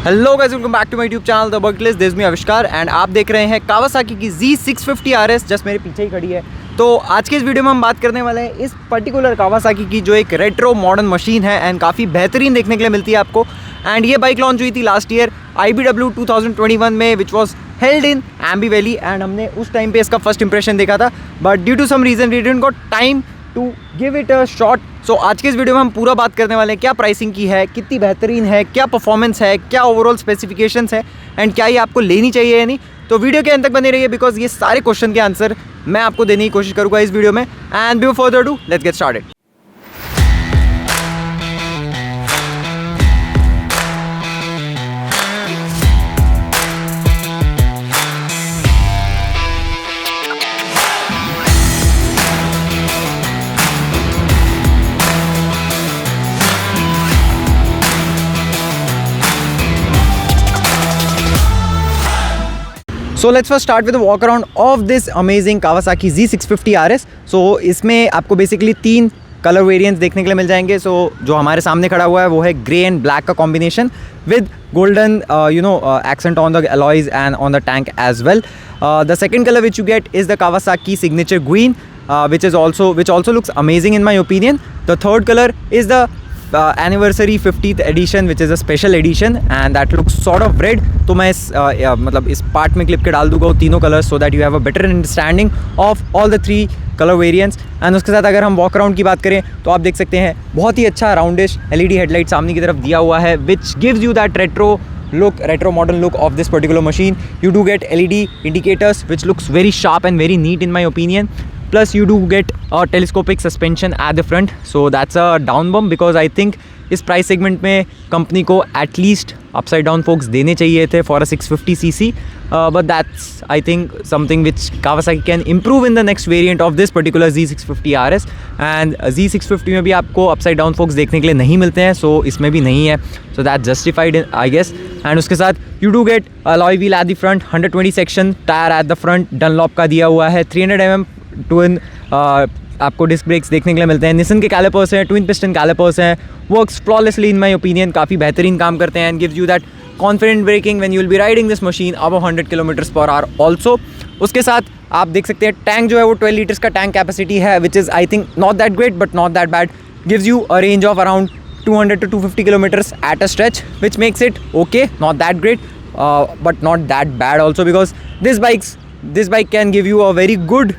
Hello guys, welcome back to my YouTube channel the bucket list. This is me Avishkar and आप देख रहे हैं Kawasaki की Z650 RS just मेरे पीछे ही खड़ी है। तो आज के इस वीडियो में हम बात करने वाले हैं इस पर्टिकुलर कावासाकी की जो एक रेट्रो मॉडर्न मशीन है एंड काफ़ी बेहतरीन देखने के लिए मिलती है आपको। एंड ये बाइक लॉन्च हुई थी लास्ट ईयर IBW 2021 में, which was held in Aamby Valley and हमने उस टाइम पे इसका फर्स्ट इंप्रेशन देखा था, but due to some reason we didn't got time to give it a shot. So आज के इस वीडियो में हम पूरा बात करने वाले हैं क्या प्राइसिंग की है, कितनी बेहतरीन है, क्या परफॉर्मेंस है, क्या ओवरऑल स्पेसिफिकेशंस है एंड क्या ये आपको लेनी चाहिए या नहीं। तो वीडियो के अंत तक बने रहिए बिकॉज ये सारे क्वेश्चन के आंसर मैं आपको देने की कोशिश करूँगा इस वीडियो में। And before further do let's get started. So let's first start with walk around of this amazing Kawasaki Z650 RS। सो इसमें आपको बेसिकली 3 कलर वेरिएंट्स देखने के लिए मिल जाएंगे। सो जो हमारे सामने खड़ा हुआ है वो है ग्रे एंड ब्लैक का combination with golden accent on the alloys and on the tank as well. The second color which you get is the Kawasaki signature green, which also looks amazing in my opinion. The third color is the anniversary 50th edition which is a special edition and that looks sort of red. तो मैं इस part में clip के डाल दूंगा वो तीनों colours so that you have a better understanding of all the 3 colour variants. And उसके साथ अगर हम वॉक अराउंड की बात करें तो आप देख सकते हैं बहुत ही अच्छा राउंडिश LED हेडलाइट सामने की तरफ दिया हुआ है which gives you that retro modern look of this particular machine. You do get LED indicators which looks very sharp and very neat in my opinion. Plus you do get a telescopic suspension at the front, so that's a down bump because I think इस price segment में company को at least upside down focus देने चाहिए थे for a 650cc, but that's I think something which Kawasaki can improve in the next variant of this particular Z650 RS। And Z650 में भी आपको upside down focus देखने के लिए नहीं मिलते हैं, सो इसमें भी नहीं है, so that justified I guess. And उसके साथ you do get alloy wheel at the front, 120 section tyre at the front, Dunlop का दिया हुआ है, 300 mm ट्विन आपको डिस्क ब्रेक्स देखने के लिए मिलते हैं, निसन के कैलिपर्स हैं, ट्विन पिस्टन कैलिपर्स हैं, works flawlessly in my opinion, काफ़ी बेहतरीन काम करते हैं and gives you that confident braking when you will B riding this machine above 100 km/h also. उसके साथ आप देख सकते हैं टैंक जो है वो 12 लीटर्स का टैंक कैपेसिटी है विच is I think not that great but not that bad, gives you a range of around 200 to 250 kilometers at a stretch, which makes it okay, not that great, but not that bad also because this bike can give you a very good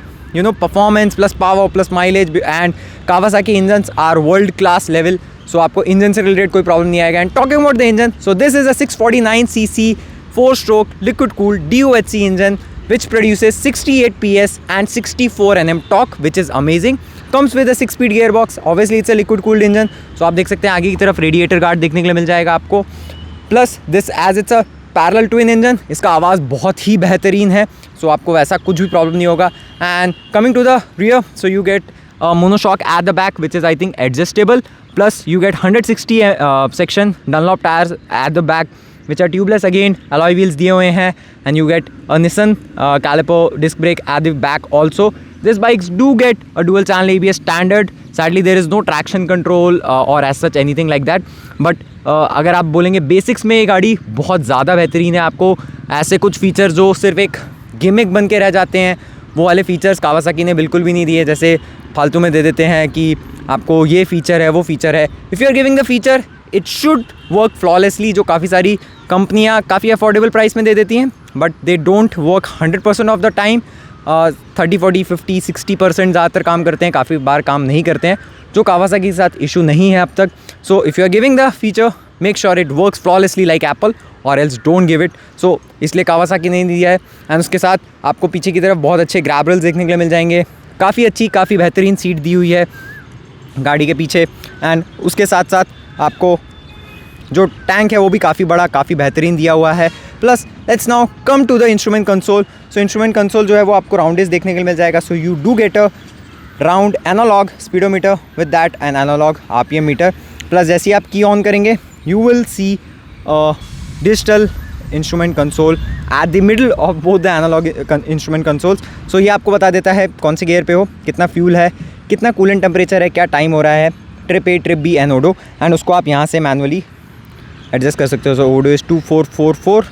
performance plus power plus mileage and Kawasaki engines are world class level, so आपको engine से related कोई problem नहीं आएगा। And talking about the engine, so this is a 649cc 4-stroke liquid cooled DOHC engine which produces 68 PS and 64 Nm torque which is amazing. Comes with a 6-speed gearbox, obviously it's a liquid cooled engine, so आप देख सकते हैं आगे की तरफ radiator guard देखने के लिए मिल जाएगा आपको। Plus this as it's a parallel twin engine, इसका आवाज़ बहुत ही बेहतरीन है, सो आपको वैसा कुछ भी प्रॉब्लम नहीं होगा। And coming to the rear, so you get monoshock at the back which is I think adjustable, plus you get 160 section Dunlop tires at the back which are tubeless again, alloy wheels दिए हुए हैं and you get a Nissan caliper disc brake at the back also. These bikes do get a dual channel ABS standard. Sadly there is no traction control or as such anything like that, but अगर आप बोलेंगे basics में ये गाड़ी बहुत ज़्यादा बेहतरीन है। आपको ऐसे कुछ फीचर्स जो सिर्फ एक गिमिक बन के रह जाते हैं वो वाले फीचर्स कावासाकी ने बिल्कुल भी नहीं दिए, जैसे फालतू में दे देते हैं कि आपको ये फीचर है वो फीचर है। If you are giving the feature it should work flawlessly, जो काफ़ी सारी कंपनियां काफ़ी अफोर्डेबल प्राइस में दे देती हैं but they don't work 100% of the time. 30, 40, 50, 60% ज़्यादातर काम करते हैं, काफ़ी बार काम नहीं करते हैं, जो कावासाकी के साथ इशू नहीं है अब तक। So if you are giving the feature make sure it works flawlessly like Apple or else don't give it, so इसलिए कावासाकी ने दिया है। एंड उसके साथ आपको पीछे की तरफ बहुत अच्छे ग्रैब रेल्स देखने के लिए मिल जाएंगे, काफ़ी बेहतरीन सीट दी हुई है गाड़ी के पीछे। एंड उसके साथ साथ आपको जो टैंक है वो भी काफ़ी बड़ा, काफ़ी बेहतरीन दिया हुआ है। Plus let's now come to the instrument console. So instrument console जो है वो आपको राउंडेज देखने के लिए मिल जाएगा, so you do get a round analogue speedometer with that an analogue RPM meter. Plus जैसे ही आप की ऑन करेंगे you will see digital instrument console at the middle of both the analogue instrument consoles. So ये आपको बता देता है कौन से गियर पे हो, कितना फ्यूल है, कितना कूलेंट टेम्परेचर है, क्या टाइम हो रहा है, trip A, trip B and odo, and उसको आप यहाँ से मैनुअली एडजस्ट कर सकते हो। So odo is 2444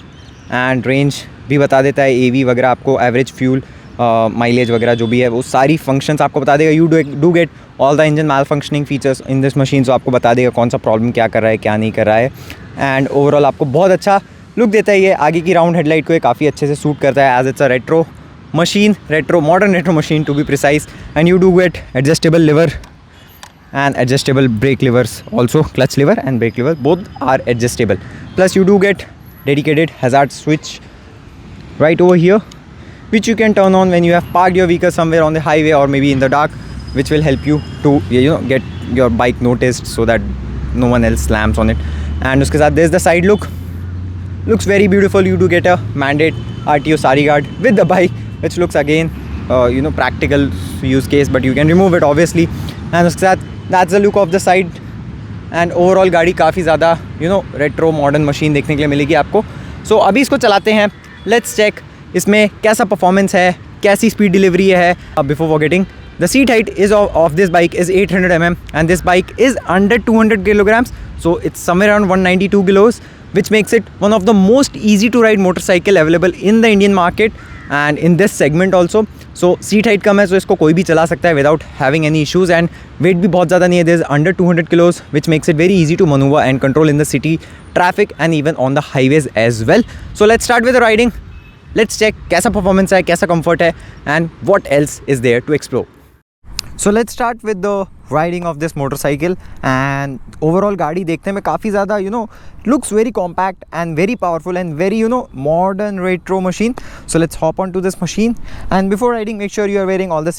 and range भी बता देता है, AV वगैरह आपको, एवरेज फ्यूल माइलेज वगैरह जो भी है वो सारी फंक्शंस आपको बता देगा। You do get all the engine malfunctioning features in this machine. So आपको बता देगा कौन सा प्रॉब्लम क्या कर रहा है, क्या नहीं कर रहा है, एंड ओवरऑल आपको बहुत अच्छा लुक देता है। ये आगे की राउंड हेडलाइट को ये काफ़ी अच्छे से सूट करता है, as it's a retro machine, modern retro machine to be precise. And you do get adjustable lever and adjustable brake levers also, clutch lever and brake lever both are adjustable. Plus you do get dedicated hazard switch right over here, which you can turn on when you have parked your vehicle somewhere on the highway or maybe in the dark, which will help you to get your bike noticed so that no one else slams on it. And uske sath there's the side look, looks very beautiful. You do get a mandate RTO sari guard with the bike, which looks again practical use case, but you can remove it obviously. And uske sath that's the look of the side, and overall गाड़ी काफ़ी ज़्यादा retro modern machine देखने के लिए मिलेगी आपको। सो अभी इसको चलाते हैं, लेट्स चेक इसमें कैसा परफॉर्मेंस है, कैसी स्पीड डिलीवरी है। Before forgetting, the seat height is of this bike is 800 mm and this bike is under 200 kilograms, so it's somewhere around 192 kilos, which makes it one of the most easy to ride motorcycle available in the Indian market and in this segment also. So seat height कम है, so इसको कोई भी चला सकता है without having any issues, and weight भी बहुत ज़्यादा नहीं है, there is under 200 kilos, which makes it very easy to manoeuvre and control in the city traffic and even on the highways as well. So let's start with riding, let's check कैसा performance है, कैसा comfort है, and what else is there to explore. So let's start with the riding of this motorcycle. And overall गाड़ी देखने में काफ़ी ज़्यादा looks very compact and very powerful and very modern retro machine. So let's hop on to this machine, and before riding make sure you are wearing all the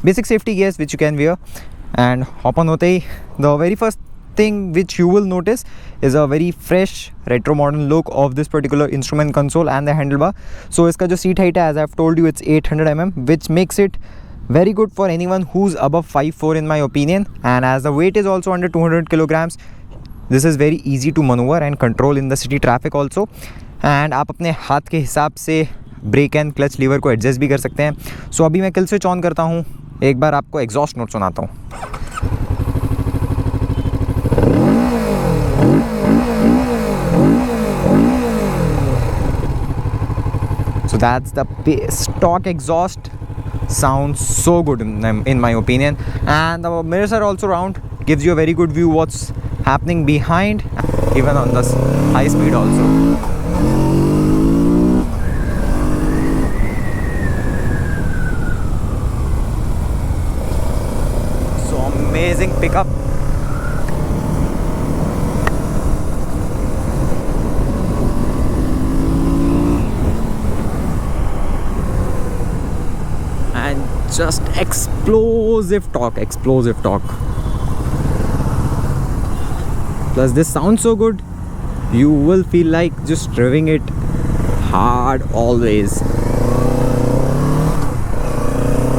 basic safety gears which you can wear. And hop on hote hi the very first thing which you will notice is a very fresh retro modern look of this particular instrument console and the handlebar. So iska jo seat height hai, as I've told you, it's 800 mm, which makes it very good for anyone who's above 5'4" in my opinion. And as the weight is also under 200 kilograms, this is very easy to maneuver and control in the city traffic also. And आप अपने हाथ के हिसाब से break and clutch lever को adjust भी कर सकते हैं। सो अभी मैं किल स्विच ऑन करता हूँ, एक बार आपको एग्जॉस्ट नोट सुनाता हूँ। So that's the stock exhaust, sounds so good in my opinion, and the mirrors are also round, gives you a very good view what's happening behind, even on this high speed also. So amazing pickup. And just explosive torque. Plus this sounds so good, you will feel like just driving it hard always.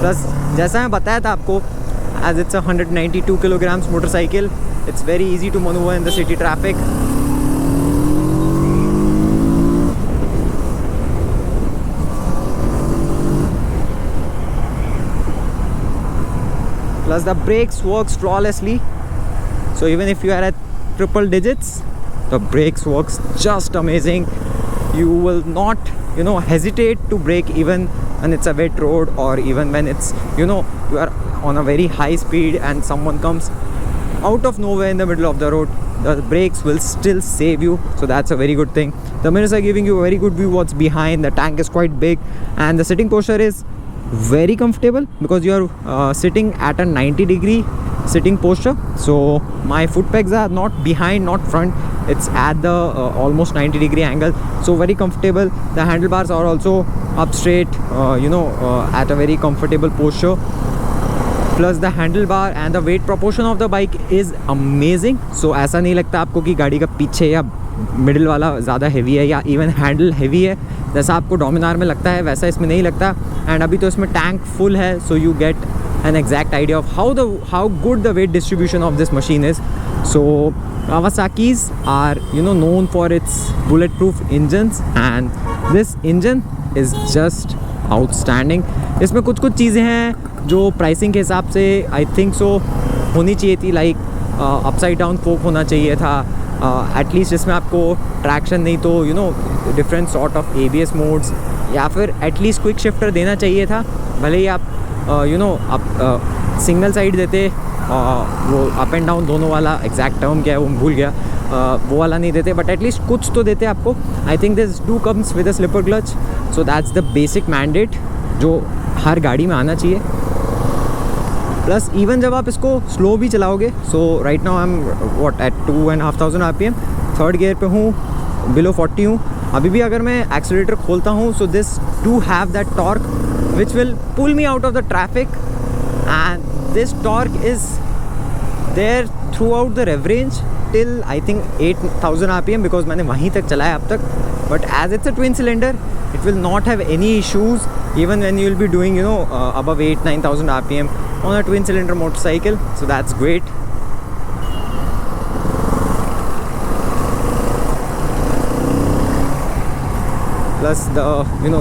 Plus जैसा मैं बताया था आपको, as it's a 192 kilograms motorcycle, it's very easy to maneuver in the city traffic. Plus the brakes works flawlessly, so even if you are at triple digits, the brakes works just amazing. You will not hesitate to brake even when it's a wet road, or even when it's you are on a very high speed and someone comes out of nowhere in the middle of the road. The brakes will still save you, so that's a very good thing. The mirrors are giving you a very good view what's behind. The tank is quite big, and the sitting posture is very comfortable because you are sitting at a 90-degree sitting posture. So my foot pegs are not behind, not front, it's at the almost 90-degree angle, so very comfortable. The handlebars are also up straight, at a very comfortable posture. Plus the handlebar and the weight proportion of the bike is amazing. So ऐसा नहीं लगता आपको कि गाड़ी का पीछे या middle वाला ज़्यादा हैवी है या इवन हैंडल हैवी है, जैसा आपको डोमिनार में लगता है वैसा इसमें नहीं लगता. एंड अभी तो इसमें टैंक फुल है, सो you gate an exact idea of how good the weight distribution of this machine is. So Kawasaki's are known for its bulletproof engines, and this engine is just outstanding. इसमें कुछ चीज़ें हैं जो pricing के हिसाब से I think so होनी चाहिए थी, लाइक अपसाइड डाउन फोक होना चाहिए था, एटलीस्ट इसमें आपको ट्रैक्शन नहीं तो different sort of ABS modes या फिर एटलीस्ट क्विक शिफ्टर देना चाहिए था। भले ही आप आप सिंगल साइड देते, वो अप एंड डाउन दोनों वाला, एग्जैक्ट टर्म क्या है वो भूल गया, वो वाला नहीं देते, बट एटलीस्ट कुछ तो देते आपको। I think this do comes with a slipper clutch, so that's the basic mandate जो हर गाड़ी में आना चाहिए। प्लस इवन जब आप इसको स्लो भी चलाओगे, so right now I am what at 2500 RPM, third gear पे हूँ, बिलो 40 हूँ। अभी भी अगर मैं एक्सीलरेटर खोलता हूँ, so this do have that torque which will pull me out of the traffic, and this torque is there throughout the rev range till I think 8000 RPM, because मैंने वहीं तक चलाया अब तक। But as it's a twin cylinder, it will not have any issues even when you will be doing above 8-9000 RPM on a twin cylinder motorcycle, so that's great. Plus the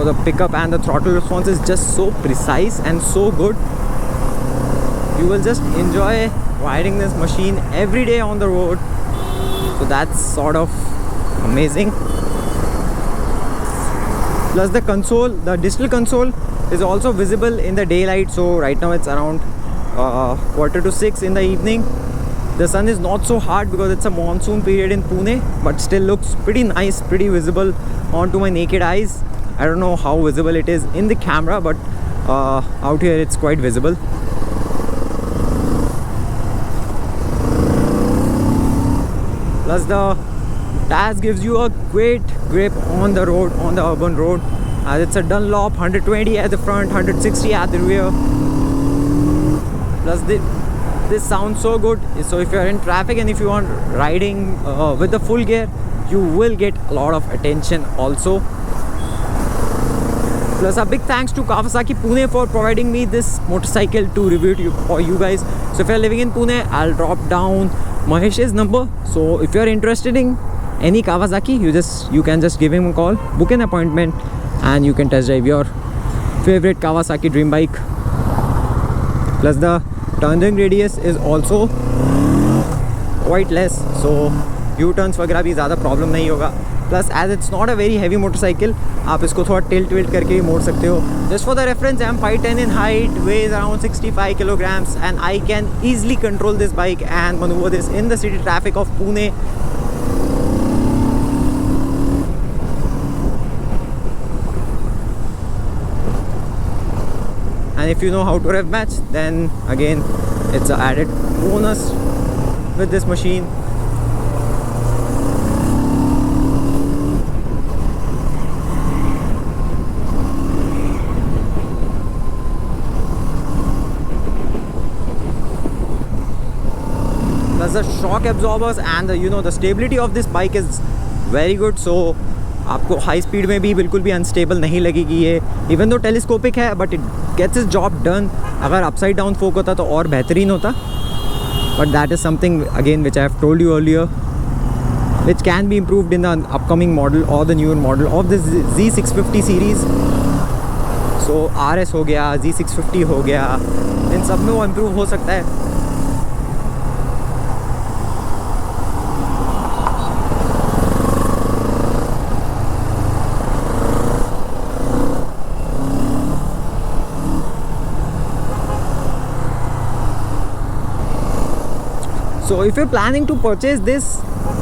the pickup and the throttle response is just so precise and so good. You will just enjoy riding this machine every day on the road, so that's sort of amazing. Plus the console, the digital console is also visible in the daylight. So right now it's around 5:45 in the evening. The sun is not so hard because it's a monsoon period in Pune, but still looks pretty nice, pretty visible onto my naked eyes. I don't know how visible it is in the camera, but out here it's quite visible. Plus the tires gives you a great grip on the road, on the urban road, as it's a Dunlop 120 at the front, 160 at the rear. Plus this sounds so good, so if you're in traffic and if you want riding with the full gear, you will get a lot of attention also. Plus a big thanks to Kawasaki Pune for providing me this motorcycle to review it for you guys. So if you're living in Pune, I'll drop down Mahesh's number, so if you're interested in any Kawasaki, you can just give him a call, book an appointment, and you can test drive your favorite Kawasaki dream bike. Plus the turning radius is also quite less, so U-turns वगैरह भी ज़्यादा problem नहीं होगा. Plus as it's not a very heavy motorcycle, आप इसको थोड़ा tilt करके ही मोड़ सकते हो. Just for the reference, I am 5'10" in height, weighs around 65 kilograms, and I can easily control this bike and maneuver this in the city traffic of Pune. And if you know how to rev match, then again it's an added bonus with this machine. Plus the shock absorbers and the stability of this bike is very good, so आपको high speed में भी बिल्कुल भी unstable नहीं लगेगी ये. Even though telescopic है, but it gets is job done. अगर अपसाइड डाउन फोक होता तो और बेहतरीन होता, but that is something again which I have told you earlier, which can be improved in the upcoming model or the newer model of this Z650 series. So RS हो गया, Z650 हो गया, इन सब में वो इम्प्रूव हो सकता है. So if you're planning to purchase this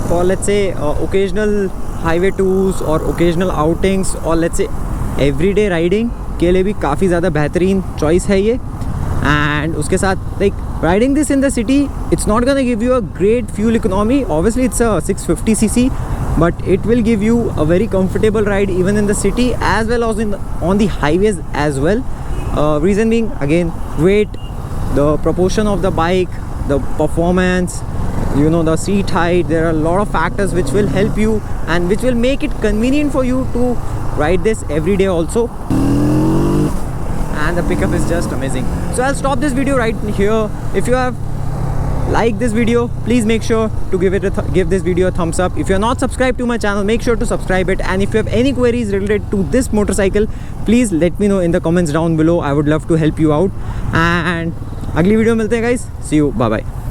for, let's say, occasional highway tours or occasional outings, or let's say everyday riding के लिए भी काफ़ी ज़्यादा बेहतरीन चॉइस है ये. And उसके साथ like riding this in the city, it's not gonna give you a great fuel economy. Obviously it's a 650cc, but it will give you a very comfortable ride even in the city as well as on the highways as well. Reason being, again, weight, the proportion of the bike, the performance, the seat height. There are a lot of factors which will help you and which will make it convenient for you to ride this every day also. And the pickup is just amazing. So I'll stop this video right here. If you have liked this video, please make sure to give this video a thumbs up. If you're not subscribed to my channel, make sure to subscribe it. And if you have any queries related to this motorcycle, please let me know in the comments down below. I would love to help you out. And अगली video मिलते हैं guys. See you, bye bye.